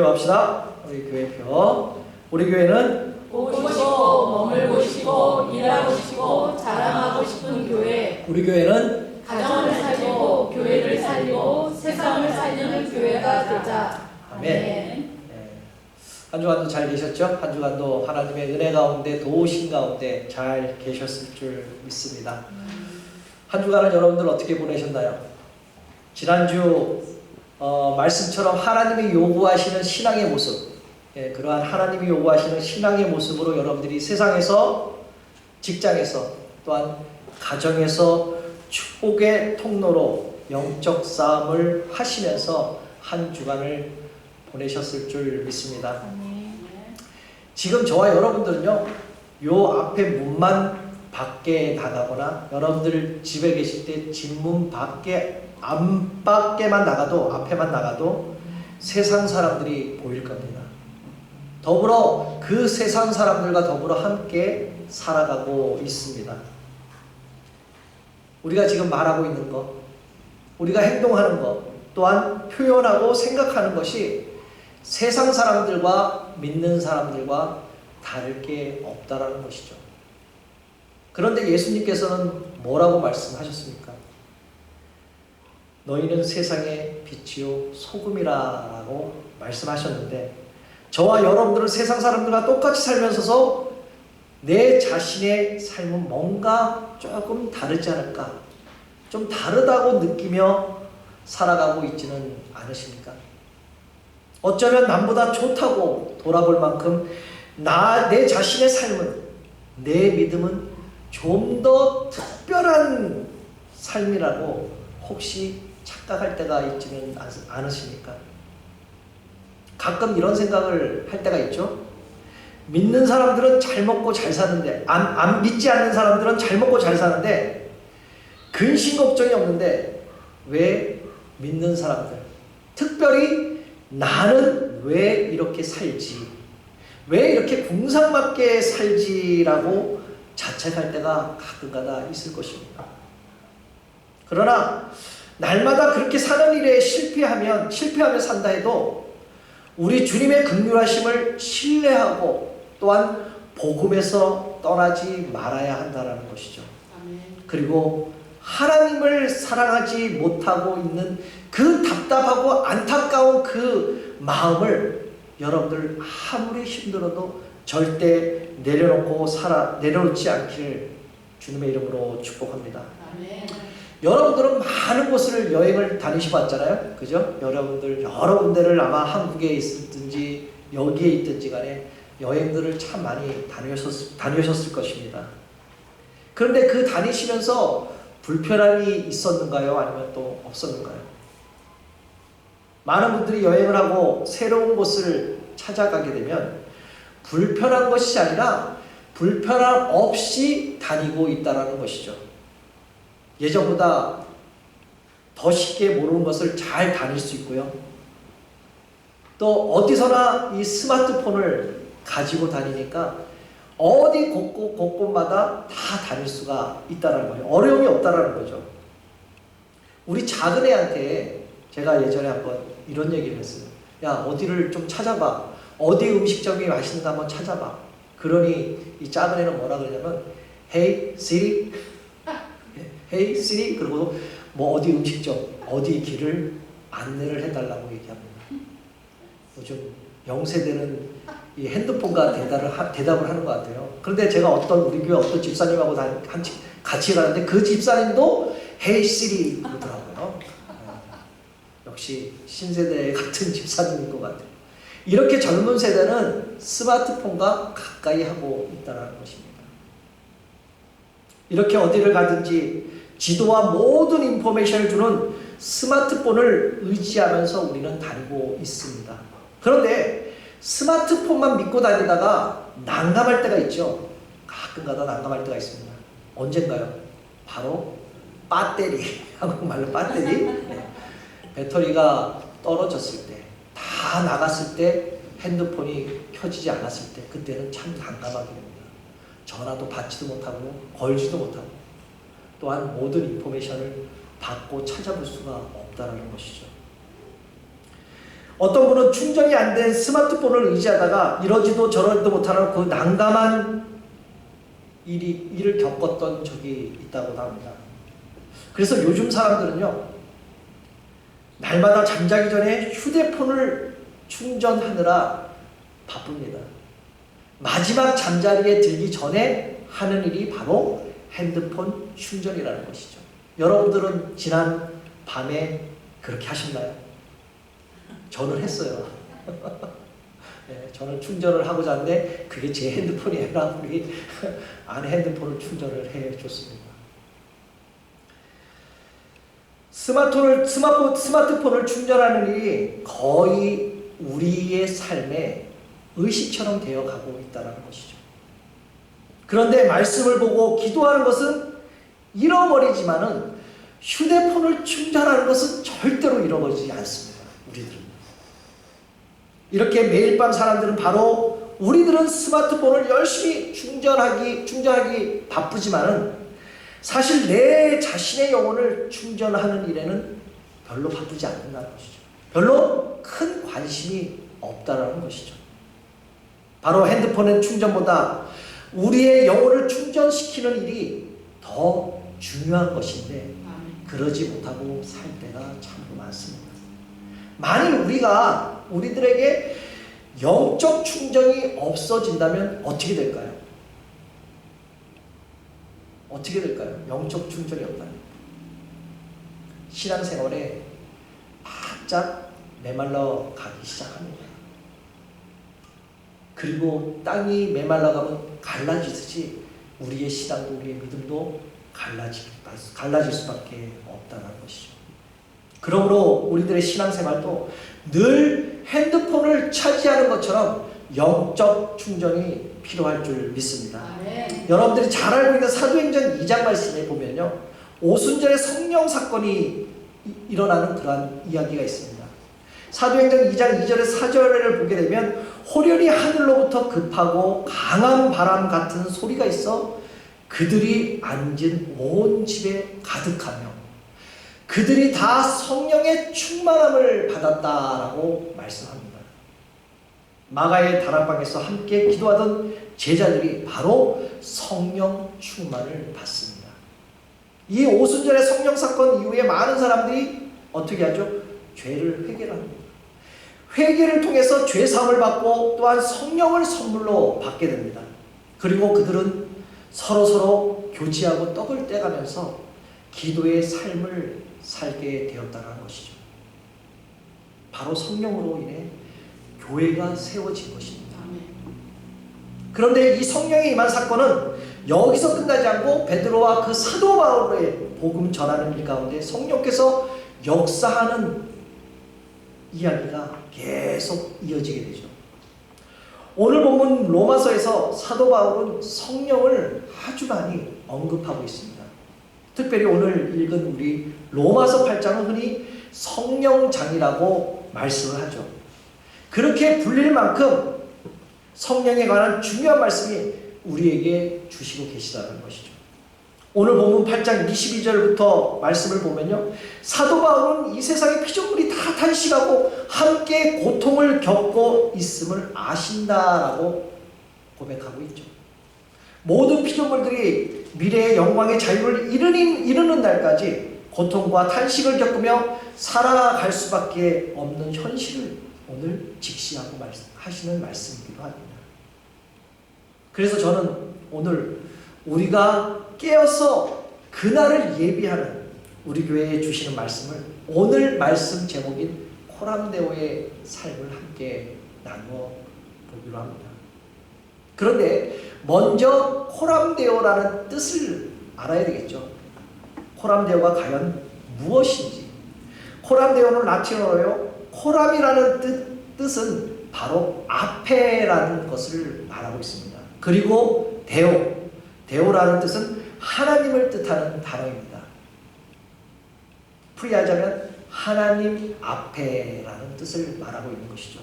합시다. 우리 교회표. 우리 교회는 오시고 머물고 싶고 일하고 싶고 자랑하고 싶은 교회. 우리 교회는 가정을 살리고 교회를 살리고 세상을 살리는 교회가 되자. 아멘. 네. 한 주간도 잘 계셨죠? 한 주간도 하나님의 은혜 가운데 도우신 가운데 잘 계셨을 줄 믿습니다. 한 주간을 여러분들 어떻게 보내셨나요? 지난주 말씀처럼 하나님이 요구하시는 신앙의 모습, 그러한 하나님이 요구하시는 신앙의 모습으로 여러분들이 세상에서, 직장에서, 또한 가정에서 축복의 통로로 영적 싸움을 하시면서 한 주간을 보내셨을 줄 믿습니다. 지금 저와 여러분들은요, 요 앞에 문만 밖에 나가거나 여러분들 집에 계실 때 집문 밖에 안밖에만 나가도, 앞에만 나가도 세상 사람들이 보일 겁니다. 더불어 그 세상 사람들과 더불어 함께 살아가고 있습니다. 우리가 지금 말하고 있는 것, 우리가 행동하는 것, 또한 표현하고 생각하는 것이 세상 사람들과 믿는 사람들과 다를 게 없다라는 것이죠. 그런데 예수님께서는 뭐라고 말씀하셨습니까? 너희는 세상의 빛이요 소금이라고 말씀하셨는데, 저와 여러분들은 세상 사람들과 똑같이 살면서도 내 자신의 삶은 뭔가 조금 다르지 않을까, 좀 다르다고 느끼며 살아가고 있지는 않으십니까? 어쩌면 남보다 좋다고 돌아볼 만큼 내 자신의 삶은, 내 믿음은 좀 더 특별한 삶이라고 혹시 착각할 때가 있지는 않으십니까? 가끔 이런 생각을 할 때가 있죠. 믿는 사람들은 잘 먹고 잘 사는데, 안 믿지 않는 사람들은 잘 먹고 잘 사는데 근심 걱정이 없는데, 왜 믿는 사람들, 특별히 나는 왜 이렇게 살지, 왜 이렇게 궁상맞게 살지라고 자책할 때가 가끔가다 있을 것입니다. 그러나 날마다 그렇게 사는 일에 실패하며 산다 해도 우리 주님의 긍휼하심을 신뢰하고 또한 복음에서 떠나지 말아야 한다는 것이죠. 그리고 하나님을 사랑하지 못하고 있는 그 답답하고 안타까운 그 마음을 여러분들 아무리 힘들어도 절대 내려놓지 않기를 주님의 이름으로 축복합니다. 아멘. 여러분들은 많은 곳을 여행을 다니셔봤잖아요. 그죠? 여러분들 여러 군데를 아마 한국에 있든지 여기에 있든지 간에 여행들을 참 많이 다니셨을 것입니다. 그런데 그 다니시면서 불편함이 있었는가요? 아니면 또 없었는가요? 많은 분들이 여행을 하고 새로운 곳을 찾아가게 되면 불편한 것이 아니라 불편함 없이 다니고 있다는 것이죠. 예전보다 더 쉽게 모르는 것을 잘 다닐 수 있고요. 또 어디서나 이 스마트폰을 가지고 다니니까 어디 곳곳마다 다 다닐 수가 있다는 거예요. 어려움이 없다는 거죠. 우리 작은 애한테 제가 예전에 한번 이런 얘기를 했어요. 야, 어디를 좀 찾아봐. 어디 음식점이 맛있는가 한번 찾아봐. 그러니 이 작은 애는 뭐라 그러냐면 Hey Siri, Hey Siri, 그리고 뭐 어디 음식점, 어디 길을 안내를 해달라고 얘기합니다. 요즘 0세대는 이 핸드폰과 대답을 하는 것 같아요. 그런데 제가 우리 교회 어떤 집사님하고 같이 가는데 그 집사님도 Hey Siri 그러더라고요. 역시 신세대 같은 집사님인 것 같아요. 이렇게 젊은 세대는 스마트폰과 가까이 하고 있다는 것입니다. 이렇게 어디를 가든지 지도와 모든 인포메이션을 주는 스마트폰을 의지하면서 우리는 다니고 있습니다. 그런데 스마트폰만 믿고 다니다가 난감할 때가 있죠. 가끔가다 난감할 때가 있습니다. 언젠가요? 바로 배터리, 한국말로 배터리. 네. 배터리가 떨어졌을 때, 다 나갔을 때, 핸드폰이 켜지지 않았을 때, 그때는 참 난감하게 됩니다. 전화도 받지도 못하고 걸지도 못하고 또한 모든 인포메이션을 받고 찾아볼 수가 없다는 것이죠. 어떤 분은 충전이 안 된 스마트폰을 의지하다가 이러지도 저러지도 못하는 그 난감한 일을 겪었던 적이 있다고 합니다. 그래서 요즘 사람들은요, 날마다 잠자기 전에 휴대폰을 충전하느라 바쁩니다. 마지막 잠자리에 들기 전에 하는 일이 바로 핸드폰 충전이라는 것이죠. 여러분들은 지난 밤에 그렇게 하셨나요? 저는 했어요. 네, 저는 충전을 하고 잤는데 그게 제 핸드폰이 아니라 우리 아내 핸드폰을 충전을 해줬습니다. 스마트폰을 충전하는 일이 거의 우리의 삶의 의식처럼 되어가고 있다는 것이죠. 그런데 말씀을 보고 기도하는 것은 잃어버리지만은 휴대폰을 충전하는 것은 절대로 잃어버리지 않습니다. 우리들은. 이렇게 매일 밤 사람들은 바로 우리들은 스마트폰을 열심히 충전하기 바쁘지만은 사실 내 자신의 영혼을 충전하는 일에는 별로 바쁘지 않는다는 것이죠. 별로 큰 관심이 없다는 것이죠. 바로 핸드폰의 충전보다 우리의 영혼을 충전시키는 일이 더 중요한 것인데 그러지 못하고 살 때가 참 많습니다. 만일 우리들에게 영적 충전이 없어진다면 어떻게 될까요? 어떻게 될까요? 영적 충전이 없다면 신앙생활에 바짝 메말라 가기 시작합니다. 그리고 땅이 메말라가면 갈라지듯이 우리의 신앙도 우리의 믿음도 갈라질 수밖에 없다는 것이죠. 그러므로 우리들의 신앙생활도 늘 핸드폰을 차지하는 것처럼 영적 충전이 필요할 줄 믿습니다. 여러분들이 잘 알고 있는 사도행전 2장 말씀에 보면요, 오순절에 성령 사건이 일어나는 그러한 이야기가 있습니다. 사도행전 2장 2절에 4절을 보게 되면 호련히 하늘로부터 급하고 강한 바람 같은 소리가 있어 그들이 앉은 온 집에 가득하며 그들이 다 성령의 충만함을 받았다라고 말씀합니다. 마가의 다락방에서 함께 기도하던 제자들이 바로 성령 충만을 받습니다. 이 오순절의 성령 사건 이후에 많은 사람들이 어떻게 하죠? 죄를 회개합니다. 회개를 통해서 죄 사함을 받고 또한 성령을 선물로 받게 됩니다. 그리고 그들은 서로 교제하고 떡을 떼가면서 기도의 삶을 살게 되었다는 것이죠. 바로 성령으로 인해 교회가 세워진 것입니다. 그런데 이 성령의 임한 사건은 여기서 끝나지 않고 베드로와 그 사도 바울의 복음 전하는 일 가운데 성령께서 역사하는 이야기가 계속 이어지게 되죠. 오늘 본문 로마서에서 사도 바울은 성령을 아주 많이 언급하고 있습니다. 특별히 오늘 읽은 우리 로마서 8장은 흔히 성령장이라고 말씀을 하죠. 그렇게 불릴 만큼 성령에 관한 중요한 말씀이 우리에게 주시고 계시다는 것이죠. 오늘 본문 8장 22절부터 말씀을 보면요, 사도 바울은 이 세상의 피조물이 다 탄식하고 함께 고통을 겪고 있음을 아신다라고 고백하고 있죠. 모든 피조물들이 미래의 영광의 자유를 이루는 날까지 고통과 탄식을 겪으며 살아갈 수밖에 없는 현실을 오늘 직시하고 하시는 말씀이기도 합니다. 그래서 저는 오늘 우리가 깨어서 그날을 예비하는 우리 교회에 주시는 말씀을 오늘 말씀 제목인 코람데오의 삶을 함께 나누어 보기로 합니다. 그런데 먼저 코람데오라는 뜻을 알아야 되겠죠. 코람데오가 과연 무엇인지. 코람데오는 라틴어로요, 코람이라는 뜻은 바로 앞에라는 것을 말하고 있습니다. 그리고 데오라는 뜻은 하나님을 뜻하는 단어입니다. 풀이하자면 하나님 앞에라는 뜻을 말하고 있는 것이죠.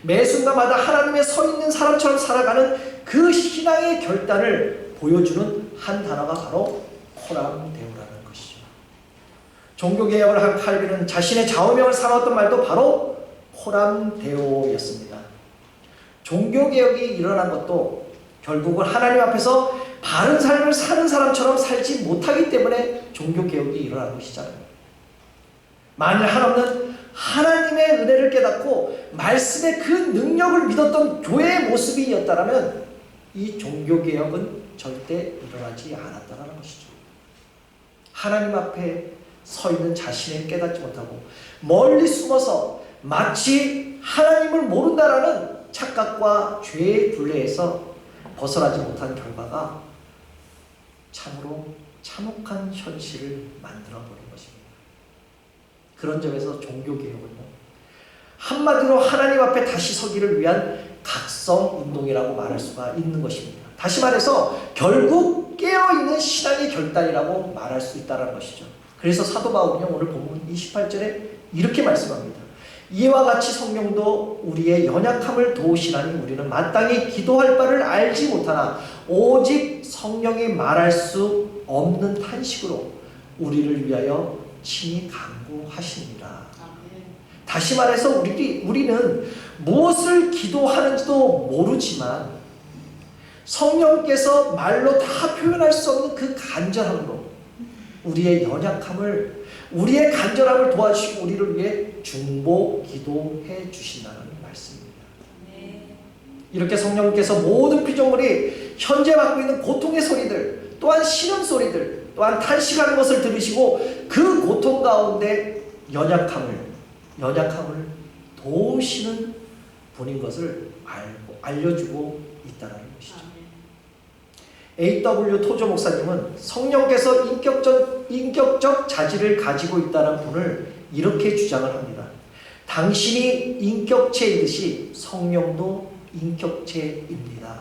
매 순간마다 하나님에 서 있는 사람처럼 살아가는 그 신앙의 결단을 보여주는 한 단어가 바로 코람데오라는 것이죠. 종교개혁을 한 칼빈은 자신의 좌우명을 삼았던 말도 바로 코람데오였습니다. 종교개혁이 일어난 것도 결국은 하나님 앞에서 바른 삶을 사는 사람처럼 살지 못하기 때문에 종교개혁이 일어난 것이잖아요. 만일 한없는 하나님의 은혜를 깨닫고 말씀의 그 능력을 믿었던 교회의 모습이었다면 이 종교개혁은 절대 일어나지 않았다는 것이죠. 하나님 앞에 서 있는 자신을 깨닫지 못하고 멀리 숨어서 마치 하나님을 모른다라는 착각과 죄의 굴레에서 벗어나지 못한 결과가 참으로 참혹한 현실을 만들어버린 것입니다. 그런 점에서 종교개혁은요, 한마디로 하나님 앞에 다시 서기를 위한 각성운동이라고 말할 수가 있는 것입니다. 다시 말해서 결국 깨어있는 신앙의 결단이라고 말할 수 있다는 것이죠. 그래서 사도 바울은요, 오늘 본문 28절에 이렇게 말씀합니다. 이와 같이 성령도 우리의 연약함을 도우시나니 우리는 마땅히 기도할 바를 알지 못하나 오직 성령이 말할 수 없는 탄식으로 우리를 위하여 친히 간구하시니라. 다시 말해서 우리는 무엇을 기도하는지도 모르지만 성령께서 말로 다 표현할 수 없는 그 간절함으로 우리의 연약함을, 우리의 간절함을 도와주시고 우리를 위해 중보 기도해 주신다는 말씀입니다. 이렇게 성령께서 모든 피조물이 현재 받고 있는 고통의 소리들, 또한 신음 소리들, 또한 탄식하는 것을 들으시고 그 고통 가운데 연약함을 도우시는 분인 것을 알려주고 있다는 것이죠. A.W. 토조 목사님은 성령께서 인격적 자질을 가지고 있다는 분을 이렇게 주장을 합니다. 당신이 인격체이듯이 성령도 인격체입니다.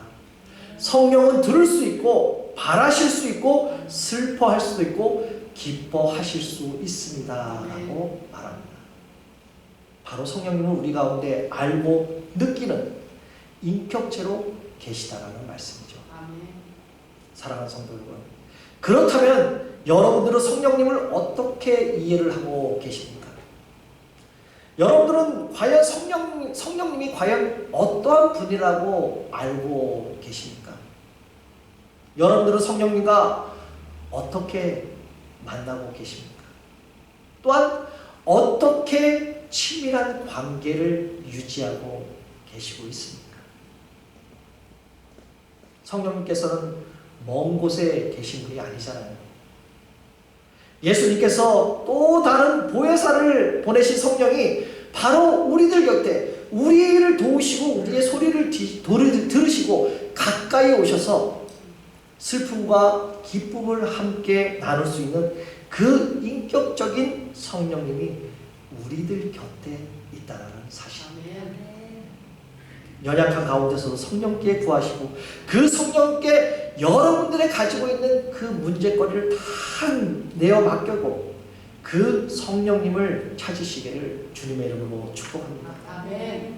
성령은 들을 수 있고 바라실 수 있고 슬퍼할 수도 있고 기뻐하실 수 있습니다 라고 말합니다. 바로 성령님은 우리 가운데 알고 느끼는 인격체로 계시다라는 말씀이죠. 사랑하는 성도 여러분, 그렇다면 여러분들은 성령님을 어떻게 이해를 하고 계십니까? 여러분들은 과연 성령님이 과연 어떠한 분이라고 알고 계십니까? 여러분들은 성령님과 어떻게 만나고 계십니까? 또한 어떻게 친밀한 관계를 유지하고 계시고 있습니까? 성령님께서는 먼 곳에 계신 분이 아니잖아요. 예수님께서 또 다른 보혜사를 보내신 성령이 바로 우리들 곁에 우리를 도우시고 우리의 소리를 들으시고 가까이 오셔서 슬픔과 기쁨을 함께 나눌 수 있는 그 인격적인 성령님이 우리들 곁에 있다는 사실입니다. 연약한 가운데서도 성령께 구하시고 그 성령께 여러분들의 가지고 있는 그 문제거리를 다 내어 맡기고 그 성령님을 찾으시기를 주님의 이름으로 축복합니다. 아멘.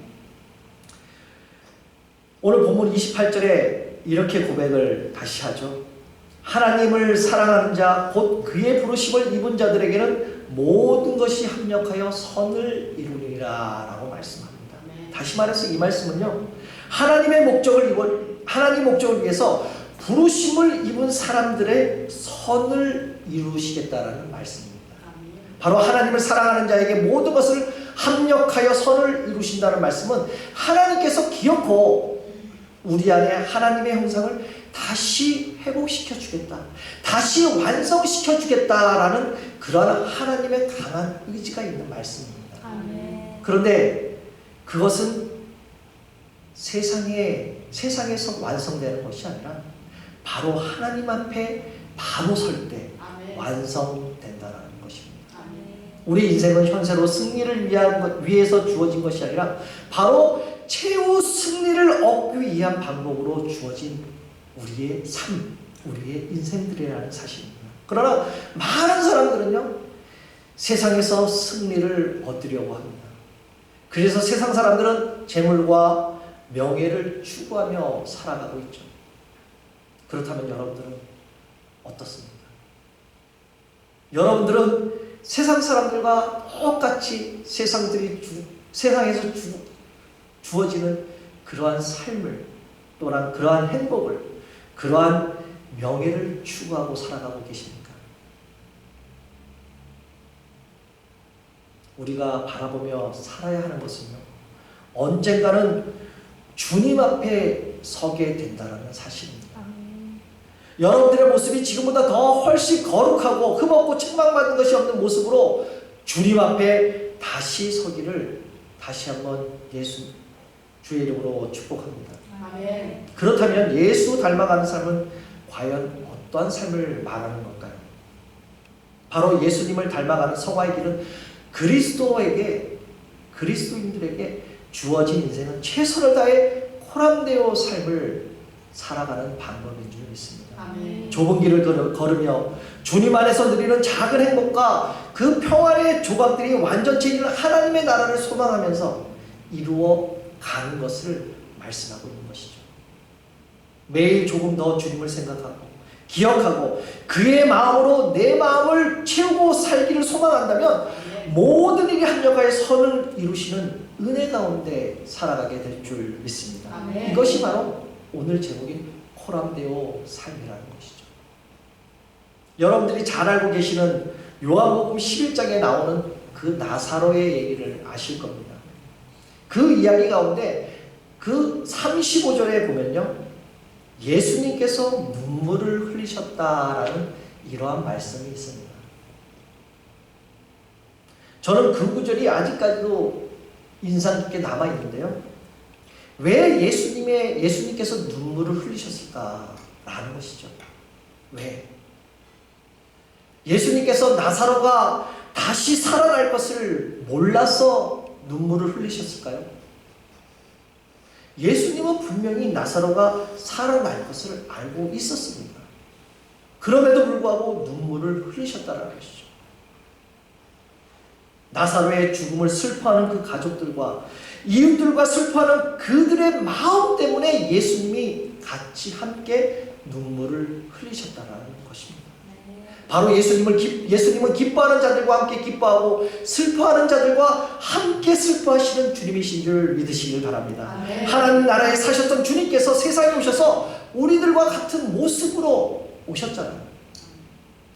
오늘 본문 28절에 이렇게 고백을 다시 하죠. 하나님을 사랑하는 자 곧 그의 부르심을 입은 자들에게는 모든 것이 합력하여 선을 이루리라 라고 말씀합니다. 다시 말해서 이 말씀은요, 하나님 목적을 위해서 부르심을 입은 사람들의 선을 이루시겠다라는 말씀입니다. 바로 하나님을 사랑하는 자에게 모든 것을 합력하여 선을 이루신다는 말씀은 하나님께서 기어코 우리 안에 하나님의 형상을 다시 회복시켜 주겠다, 다시 완성시켜 주겠다라는 그러한 하나님의 강한 의지가 있는 말씀입니다. 그런데 그것은 세상에서 완성되는 것이 아니라 바로 하나님 앞에 바로 설 때 완성된다는 것입니다. 우리 인생은 현세로 승리를 위해서 주어진 것이 아니라 바로 최후 승리를 얻기 위한 방법으로 주어진 우리의 삶, 우리의 인생들이라는 사실입니다. 그러나 많은 사람들은요, 세상에서 승리를 얻으려고 합니다. 그래서 세상 사람들은 재물과 명예를 추구하며 살아가고 있죠. 그렇다면 여러분들은 어떻습니까? 여러분들은 세상 사람들과 똑같이 세상들이 세상에서 주어지는 그러한 삶을 또한 그러한 행복을 그러한 명예를 추구하고 살아가고 계십니까? 우리가 바라보며 살아야 하는 것은요, 언젠가는 주님 앞에 서게 된다는 사실입니다. 여러분들의 모습이 지금보다 더 훨씬 거룩하고 흠없고 책망받은 것이 없는 모습으로 주님 앞에 다시 서기를 다시 한번 주의 이름으로 축복합니다. 아멘. 그렇다면 예수 닮아가는 삶은 과연 어떠한 삶을 말하는 걸까요? 바로 예수님을 닮아가는 성화의 길은 그리스도인들에게 주어진 인생은 최선을 다해 코람데오 삶을 살아가는 방법인 줄 믿습니다. 아멘. 좁은 길을 걸으며 주님 안에서 누리는 작은 행복과 그 평안의 조각들이 완전체 있는 하나님의 나라를 소망하면서 이루어 가는 것을 말씀하고 있는 것이죠. 매일 조금 더 주님을 생각하고 기억하고 그의 마음으로 내 마음을 채우고 살기를 소망한다면 모든 일이 합력하여 선을 이루시는 은혜 가운데 살아가게 될 줄 믿습니다. 아멘. 이것이 바로 오늘 제목인 코람데오 삶이라는 것이죠. 여러분들이 잘 알고 계시는 요한복음 11장에 나오는 그 나사로의 얘기를 아실 겁니다. 그 이야기 가운데 그 35절에 보면요, 예수님께서 눈물을 흘리셨다라는 이러한 말씀이 있습니다. 저는 그 구절이 아직까지도 인상 깊게 남아 있는데요. 왜 예수님께서 눈물을 흘리셨을까라는 것이죠. 왜? 예수님께서 나사로가 다시 살아날 것을 몰라서 눈물을 흘리셨을까요? 예수님은 분명히 나사로가 살아날 것을 알고 있었습니다. 그럼에도 불구하고 눈물을 흘리셨다는 것이죠. 나사로의 죽음을 슬퍼하는 그 가족들과 이웃들과 슬퍼하는 그들의 마음 때문에 예수님이 같이 함께 눈물을 흘리셨다는 것입니다. 바로 예수님은 기뻐하는 자들과 함께 기뻐하고 슬퍼하는 자들과 함께 슬퍼하시는 주님이신 줄 믿으시길 바랍니다. 아멘. 하나님 나라에 사셨던 주님께서 세상에 오셔서 우리들과 같은 모습으로 오셨잖아요.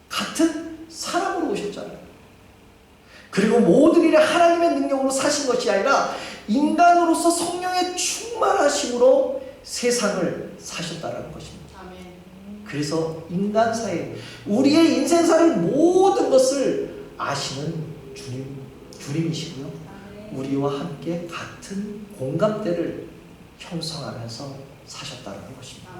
같은 사람으로 오셨잖아요. 그리고 모든 일에 하나님의 능력으로 사신 것이 아니라 인간으로서 성령의 충만하심으로 세상을 사셨다는 것입니다. 그래서 인간사에 우리의 인생사를 모든 것을 아시는 주님이시고요. 우리와 함께 같은 공감대를 형성하면서 사셨다는 것입니다.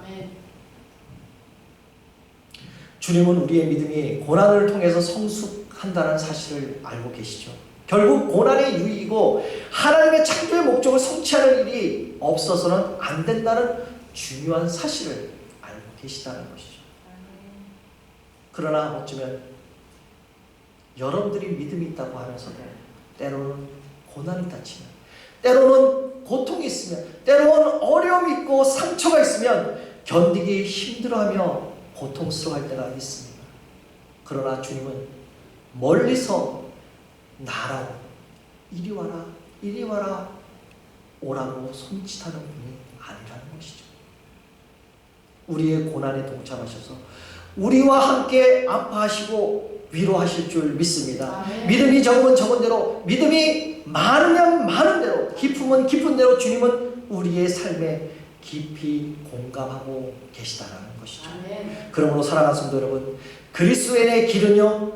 주님은 우리의 믿음이 고난을 통해서 성숙한다는 사실을 알고 계시죠. 결국 고난의 유익이고 하나님의 창조의 목적을 성취하는 일이 없어서는 안 된다는 중요한 사실을 알고 계시다는 것이죠. 그러나 어쩌면 여러분들이 믿음이 있다고 하면서도 때로는 고난이 닥치면, 때로는 고통이 있으면, 때로는 어려움이 있고 상처가 있으면 견디기 힘들어하며 고통스러워할 때가 있습니다. 그러나 주님은 멀리서 나라고 이리 와라 이리 와라 오라고 손짓하는 분이 아니라는 것이죠. 우리의 고난에 동참하셔서 우리와 함께 아파하시고 위로하실 줄 믿습니다. 아멘. 믿음이 적으면 적은 대로, 믿음이 많으면 많은 대로, 깊으면 깊은 대로 주님은 우리의 삶에 깊이 공감하고 계시다는 것이죠. 그러므로 사랑하는 성도 여러분, 그리스도인의 길은요,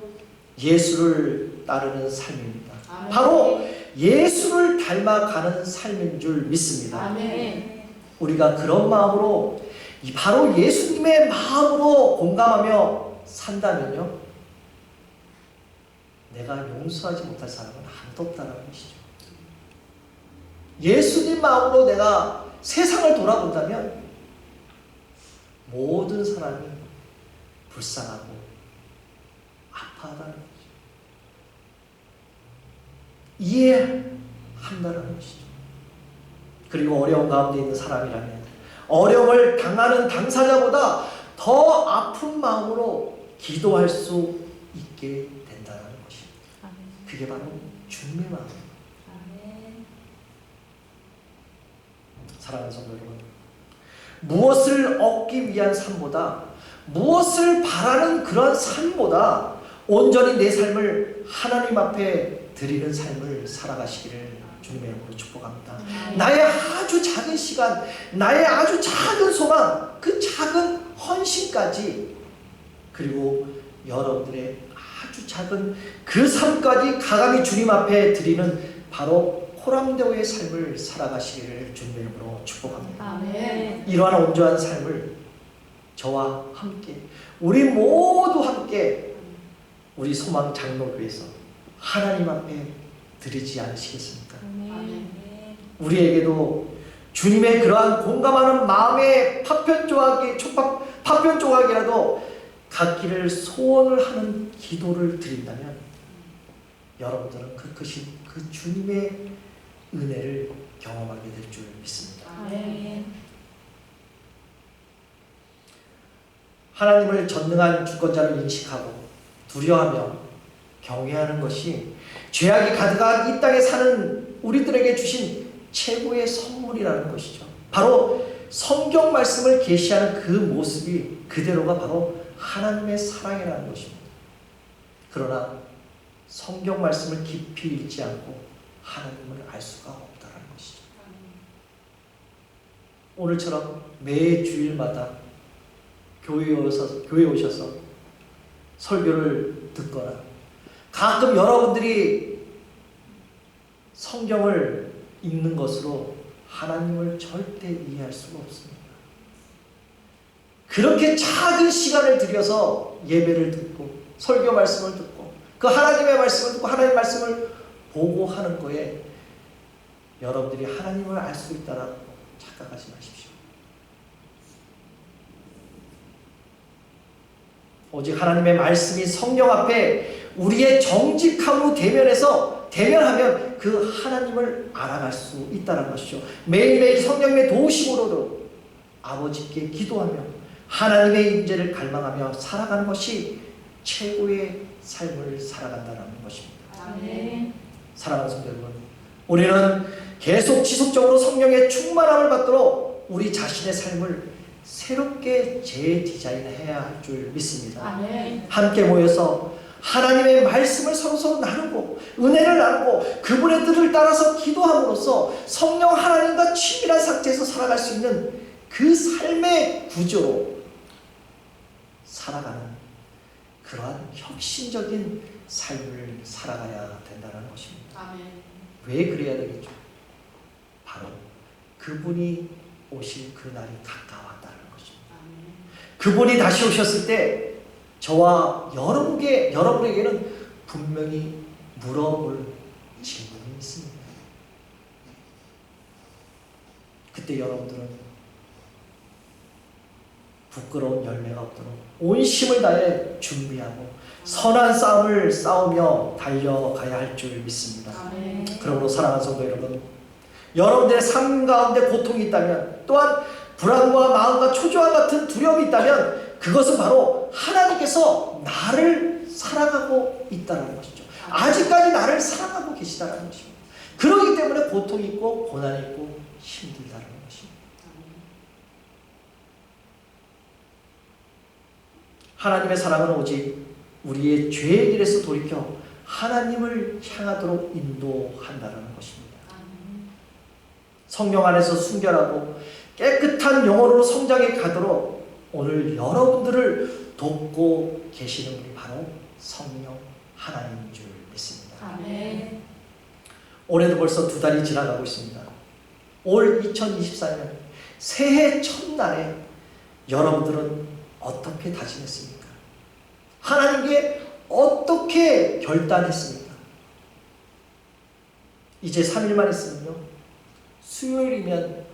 예수를 따르는 삶입니다. 아멘. 바로 예수를 닮아가는 삶인 줄 믿습니다. 아멘. 우리가 그런 마음으로 바로 예수님의 마음으로 공감하며 산다면요, 내가 용서하지 못할 사람은 아무도 없다는 것이죠. 예수님 마음으로 내가 세상을 돌아본다면 모든 사람이 불쌍하고 아파하다는 것이죠. 이해한다는 것이죠. 그리고 어려운 가운데 있는 사람이라면 어려움을 당하는 당사자보다 더 아픈 마음으로 기도할 수 있게 된다는 것입니다. 그게 바로 주님의 마음입니다. 사랑하는 성도 여러분, 무엇을 얻기 위한 삶보다, 무엇을 바라는 그런 삶보다 온전히 내 삶을 하나님 앞에 드리는 삶을 살아가시기를 주님의 이름으로 축복합니다. 나의 아주 작은 시간, 나의 아주 작은 소망, 그 작은 헌신까지, 그리고 여러분들의 아주 작은 그 삶까지 가감히 주님 앞에 드리는 바로 호람대오의 삶을 살아가시기를 주님의 이름으로 축복합니다. 아멘. 이러한 온전한 삶을 저와 함께, 우리 모두 함께 우리 소망 장로교에서 하나님 앞에 드리지 않으시겠습니까? 아멘. 우리에게도 주님의 그러한 공감하는 마음의 파편 조각이라도 갖기를 소원을 하는 기도를 드린다면 여러분들은 그 크신 그 주님의 은혜를 경험하게 될 줄 믿습니다. 아멘. 하나님을 전능한 주권자로 인식하고 두려워하며 경외하는 것이 죄악이 가득한 이 땅에 사는 우리들에게 주신 최고의 선물이라는 것이죠. 바로 성경 말씀을 계시하는 그 모습이 그대로가 바로 하나님의 사랑이라는 것입니다. 그러나 성경 말씀을 깊이 읽지 않고 하나님을 알 수가 없다는 것이죠. 오늘처럼 매 주일마다 교회에 오셔서 설교를 듣거나 가끔 여러분들이 성경을 읽는 것으로 하나님을 절대 이해할 수가 없습니다. 그렇게 작은 시간을 들여서 예배를 듣고 설교 말씀을 듣고 그 하나님의 말씀을 듣고 하나님의 말씀을 보고 하는 거에 여러분들이 하나님을 알 수 있다라고 착각하지 마십시오. 오직 하나님의 말씀이 성령 앞에 우리의 정직함으로 대면하면 그 하나님을 알아갈 수 있다는 것이죠. 매일매일 성령의 도우심으로도 아버지께 기도하며 하나님의 임재를 갈망하며 살아가는 것이 최고의 삶을 살아간다는 것입니다. 아멘. 사랑하는 성도 여러분, 우리는 계속 지속적으로 성령의 충만함을 받도록 우리 자신의 삶을 새롭게 재디자인해야 할 줄 믿습니다. 아멘. 함께 모여서 하나님의 말씀을 서로 나누고 은혜를 나누고 그분의 뜻을 따라서 기도함으로써 성령 하나님과 친밀한 상태에서 살아갈 수 있는 그 삶의 구조로 살아가는 그러한 혁신적인 삶을 살아가야 된다는 것입니다. 아멘. 왜 그래야 되겠죠? 바로 그분이 오실 그 날이 가까웠다는 것입니다. 아멘. 그분이 다시 오셨을 때 저와 여러분에게는 분명히 물어볼 질문이 있습니다. 그때 여러분들은 부끄러운 열매가 없도록 온 힘을 다해 준비하고 선한 싸움을 싸우며 달려가야 할 줄 믿습니다. 아멘. 그러므로 사랑하는 성도 여러분, 여러분들의 삶 가운데 고통이 있다면, 또한 불안과 마음과 초조함 같은 두려움이 있다면 그것은 바로 하나님께서 나를 사랑하고 있다는 것이죠. 아직까지 나를 사랑하고 계시다는 것입니다. 그렇기 때문에 고통이 있고 고난이 있고 힘들다는 것입니다. 하나님의 사랑은 오직 우리의 죄의 길에서 돌이켜 하나님을 향하도록 인도한다는 것입니다. 성령 안에서 순결하고 깨끗한 영혼으로 성장해 가도록 오늘 여러분들을 돕고 계시는 분이 바로 성령 하나님인 줄 믿습니다. 아멘. 올해도 벌써 2달이 지나가고 있습니다. 올 2024년 새해 첫날에 여러분들은 어떻게 다짐했습니까? 하나님께 어떻게 결단했습니까? 이제 3일만 있으면요, 수요일이면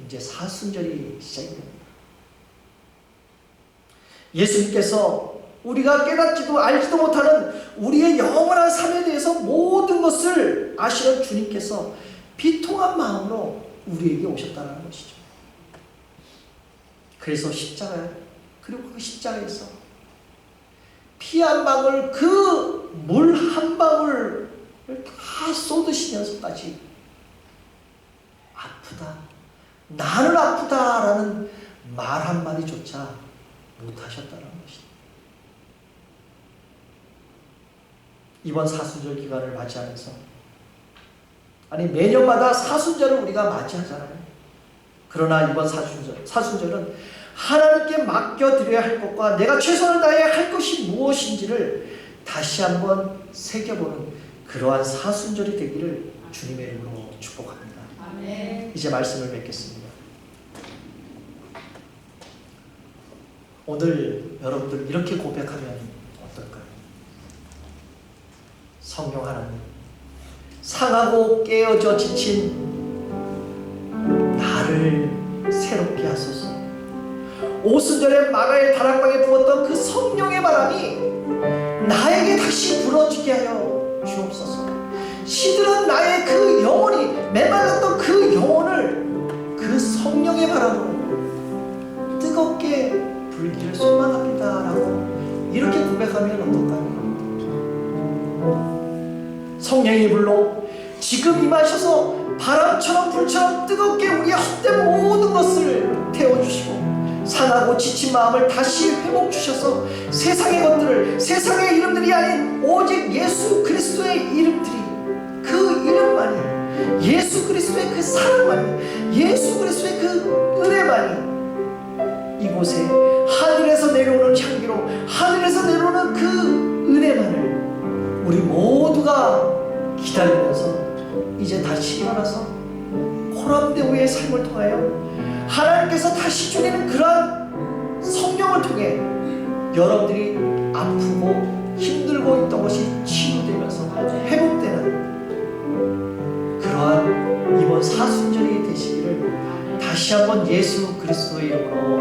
이제 사순절이 시작이 됩니다. 예수님께서 우리가 깨닫지도 알지도 못하는 우리의 영원한 삶에 대해서 모든 것을 아시는 주님께서 비통한 마음으로 우리에게 오셨다는 것이죠. 그래서 그리고 그 십자가에서 피 한 방울, 그 물 한 방울을 다 쏟으시면서까지 아프다, 나는 아프다라는 말 한마디조차 못하셨다는 것이다. 이번 사순절 기간을 맞이하면서, 아니 매년마다 사순절을 우리가 맞이하잖아요. 그러나 이번 사순절은 하나님께 맡겨드려야 할 것과 내가 최선을 다해야 할 것이 무엇인지를 다시 한번 새겨보는 그러한 사순절이 되기를 주님의 이름으로 축복합니다. 아멘. 이제 말씀을 맺겠습니다. 오늘 여러분들 이렇게 고백하면 어떨까요? 성령 하나님, 상하고 깨어져 지친 나를 새롭게 하소서. 오순절에 마가의 다락방에 부었던 그 성령의 바람이 나에게 다시 불어주게 하여 주옵소서. 시들은 나의 그 영혼이, 메말랐던 그 영혼을 그 성령의 바람으로 뜨겁게 불기를 소망합니다 라고 이렇게 고백하면 어떨까요? 성령의 불로 지금 임하셔서 바람처럼 불처럼 뜨겁게 우리의 헛된 모든 것을 태워주시고 상하고 지친 마음을 다시 회복 주셔서 세상의 것들을, 세상의 이름들이 아닌 오직 예수 그리스도의 이름들이, 그 이름만이, 예수 그리스도의 그 사랑만이, 예수 그리스도의 그 은혜만이 이곳에 하늘에서 내려오는 향기로, 하늘에서 내려오는 그 은혜만을 우리 모두가 기다리면서 이제 다시 일어나서 코람데오의 삶을 통하여 하나님께서 다시 주시는 그러한 성령을 통해 여러분들이 아프고 힘들고 있던 것이 치유되면서 회복되는 그러한 이번 사순절이 되시기를 다시 한번 예수 그리스도의 이름으로